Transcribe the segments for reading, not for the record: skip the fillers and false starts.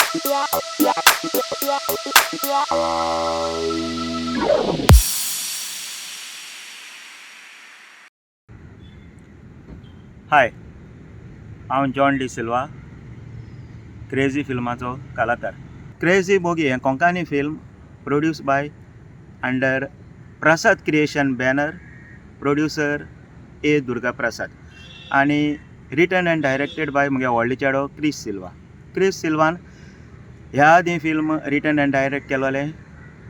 हाय, हांव जॉन डी सिल्वा, क्रेझी फिल्माचो कलाकार. क्रेझी मोगी हें Konkani film produce by under Prasad creation banner, producer A Durga Prasad, आनी रिटन एंड डायरेक्टेड बाय म्हगे व्हडले चेडो क्रिस सिल्वा. क्रिस सिल्वान ह्या आदी फिल्म रिटन एंड डायरेक्ट केलोलें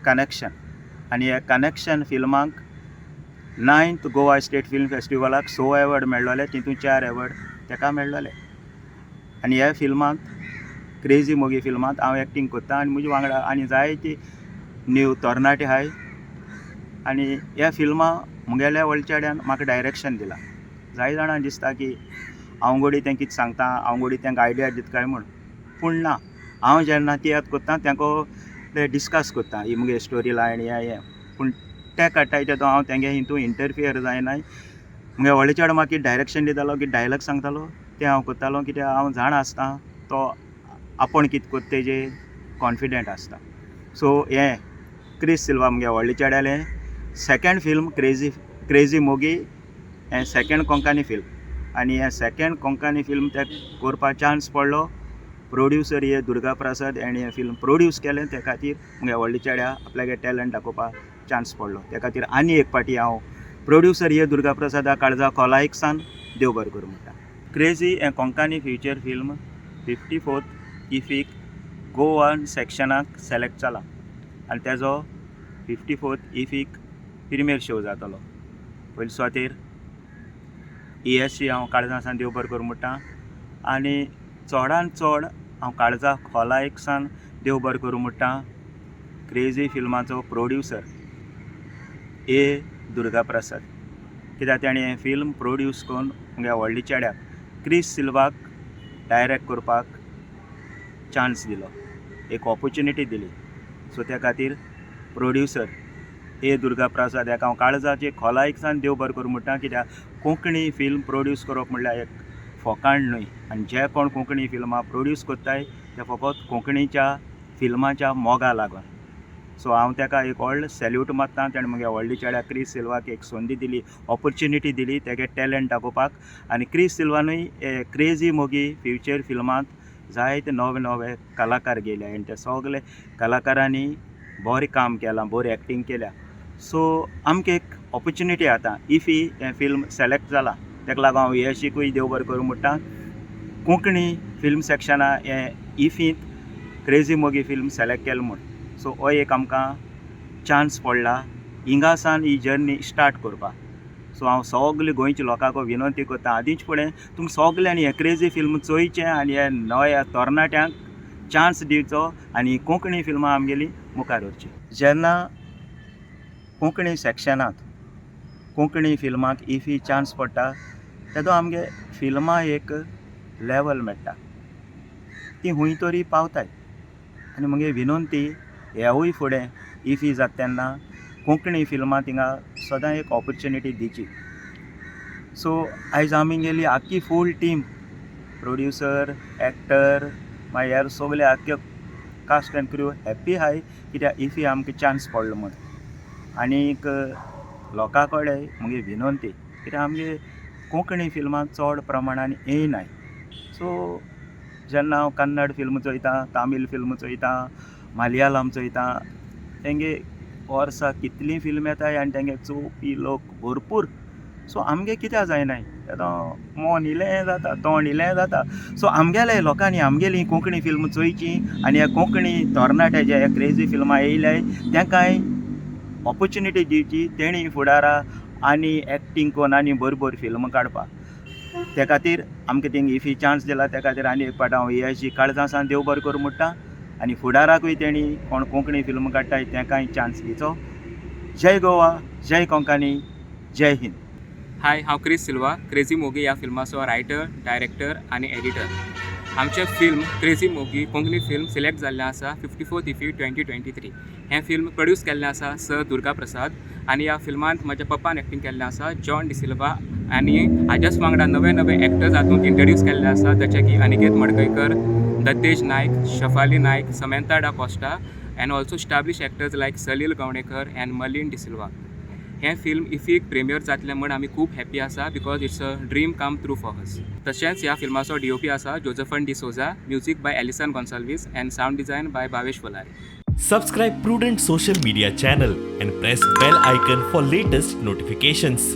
कनेक्शन, आनी ह्या कनेक्शन फिल्माक 9th गोवा स्टेट फिल्म फेस्टिवलाक 6 अवॉर्ड मेळ्ळोले, तितून 4 अवॉर्ड ताका मेळ्ळोले. आनी ह्या फिल्मांत क्रेझी मोगी फिल्मांत हांव एक्टींग करता आनी म्हजे वांगडा आनी जायती न्यू तरणाटे आहाय. आनी ह्या फिल्मा मुगेल्या वळचेड्यान म्हाका डायरेक्शन दिलां. जाय जाणां दिसता की हांव गोडी तें कितें सांगता, हांव गोडी तांकां आयडिया दिता काय म्हूण, पूण ना. हांव जेन्ना तियात्र करता तेंको ते डिस्कस करता, ही मुगे स्टोरी लायन हें, पूण ते काडटाय तेदो हांव तेंगे हितून इंटरफियर जायनाय. मुगे व्हडले चेडो म्हाका डायरेक्शन दितालो, की डायलॉग सांगतालो तें हांव करतालो, कित्याक हांव जाण आसता तो आपूण कितें करता तेजेर कॉन्फिडंट आसता. सो हें क्रिस सिल्वा मुगे व्हडले चेड्यालें सेकेंड फिल्म क्रेझी मोगी, हें सेकेंड कोंकणी फिल्म. आनी हें सेकेंड कोंकणी फिल्म ते करपा चान्स पडलो. प्रोड्युसर हे दुर्गा प्रसाद हेणें हें फिल्म प्रोड्यूस केलें, ते खातीर मुगे व्हडले चेड्या आपल्यागे टॅलंट दाखोवपा चान्स पडलो. ते खातीर आनी एक पाटी हांव प्रोड्युसर हे दुर्गा प्रसादा काळजा खोलायक सान देव बरें करूं म्हणटा. क्रेझी हें कोंकणी फ्युचर फिल्म 54th इफीक गोवन सेक्शनाक सेलेक्ट जाला, आनी तेजो 54th इफीक प्रिमियर शो जातलो. पयले सुवातेर ESC हांव काळजा सान देव बरें करूं म्हणटा, आनी चोडान चोड हांव काळजा खोलायक सान देव बरें करूं म्हणटा क्रेझी फिल्माचो प्रोड्युसर ए दुर्गा प्रसाद. कित्याक ताणें हें फिल्म प्रोड्यूस करून मुगे व्हडले चेड्याक क्रिस सिल्वाक डायरेक्ट करपाक चान्स दिलो, एक ऑपॉर्च्युनिटी दिली. सो त्या खातीर प्रोड्युसर ए दुर्गा प्रसाद हाका हांव काळजाचे खोलायक सान देव बरें करूं म्हणटा. कित्याक कोंकणी फिल्म प्रोड्यूस करप म्हणल्यार एक फकाण न्हय, आनी जे कोण कोंकणी फिल्मां प्रोड्यूस करताय ते फकत कोंकणीच्या फिल्माच्या मोगा लागून. सो हांव ताका एक व्हडलो सॅल्यूट मारता. ताणें म्हगे व्हडले चेड्या क्रिस सिल्वाक एक संदी दिली, ऑपॉर्च्युनिटी दिली तेगे टॅलंट दाखोवपाक. आनी क्रिस सिल्वानूय क्रेझी मोगी फ्युचर फिल्मांत जायते नवे नवे कलाकार गेले, आनी ते सगळे कलाकारांनी बरें काम केलां, बरी एक्टींग केल्या. सो आमकां एक ऑपॉर्च्युनिटी आतां इफ ही हें फिल्म सेलेक्ट जालां, ताका लागून हांव यशीकूय देव बरें करूं म्हणटा. कोंकणी फिल्म सेक्शना हें इफींत क्रेझी मोगी फिल्म सेलेक्ट केलें म्हूण. सो हो एक आमकां चान्स पडला हिंगा सान ही जर्नी स्टार्ट करपाक. सो हांव सगळे गोंयच्या लोकांक विनंती करता, आदींच फुडें तुमकां सगल्यांनी हें क्रेझी फिल्म चोयचें आनी हे नव्या तरणाट्यांक चान्स दिवचो आनी कोंकणी फिल्मां आमगेली मुखार व्हरची. जेन्ना कोंकणी सेक्शनांत कोंकणी फिल्माक इफ ही चान्स पडटा तेदो आमगे फिल्मां एक लेवल मेळटा, ती खूंय तरी पावताय. आनी म्हगे विनंती हेवूय फुडें इफ ही जाता तेन्ना कोंकणी फिल्मां थिंगा सदां एक ऑपॉर्च्युनिटी दिवची. सो आयज आमगेली आख्खी फूल टीम, प्रोड्युसर, एक्टर, मागीर हेर सगळे आख्खे कास्ट एंड क्रू हॅप्पी आहाय, कित्याक इफ ही आमकां चान्स पडलो म्हूण. आनीक लोकां कडेन म्हगे विनंती, कित्याक आमगे कोंकणी फिल्मां चड प्रमाणान येयनाय. सो जेन्ना हांव कन्नड फिल्म चोयता, तामील फिल्म चोयता, मलयालम चोयता, तेंगे वर्सा कितलीं फिल्म येताय आनी तेंगे चोवपी लोक भरपूर. सो आमगे कित्याक जायनाय, मोन इलें जाता, तोंड इलें जाता. सो आमगेले लोकांनी आमगेली कोंकणी फिल्म चोयची आनी ह्या कोंकणी तरणाटे जे ह्या क्रेझी फिल्मां येयल्याय तेंकांय ऑपॉर्च्युनिटी दिवची, तेणी फुडारा आनी एक्टींग करून आनी बरी बरी फिल्म काडपाक. ते खातीर आमकां थिंग इफ ही चान्स दिला, ते खातीर आनी एक पाट हांव ESC काळजा सान देव बरें करूं म्हणटा. आनी फुडाराकूय तेणी कोण कोंकणी फिल्म काडटाय तेंकांय चान्स दिवचो. जय गोवा, जय कोंकणी, जय हिंद. हाय, हांव क्रिस सिल्वा, क्रेझी मोगी ह्या फिल्माचो रायटर, डायरेक्टर आनी एडिटर. आमचें फिल्म क्रेझी मोगी कोंकणी फिल्म सिलेक्ट जाल्लें आसा 54th इफीक 2023. हें फिल्म प्रोड्यूस केल्लें आसा सर दुर्गा प्रसाद, आनी ह्या फिल्मांत म्हज्या पप्पान एक्टींग केल्लें आसा जॉन डी सिल्वा, आनी हाज्याच वांगडा नवे नवे एक्टर्स हातूंत इंट्रोड्यूस केल्ले आसा, जशे की Aniket Madkaikar, Datesh Naik, Shafali Naik, Samantha Da Costa, and also established actors like Salil Gaonekar and Malin De Silva. हें फिल्म इफीक प्रेमियर जातलें म्हण आमी खूब हॅपी आसा because it's a dream come true for us. तशेंच ह्या फिल्माचो DOP आसा जोझफन डिसोजा, music by Alison Gonsalves and sound design by Bhavesh Volare. Subscribe Prudent social media channel and press bell icon for latest notifications.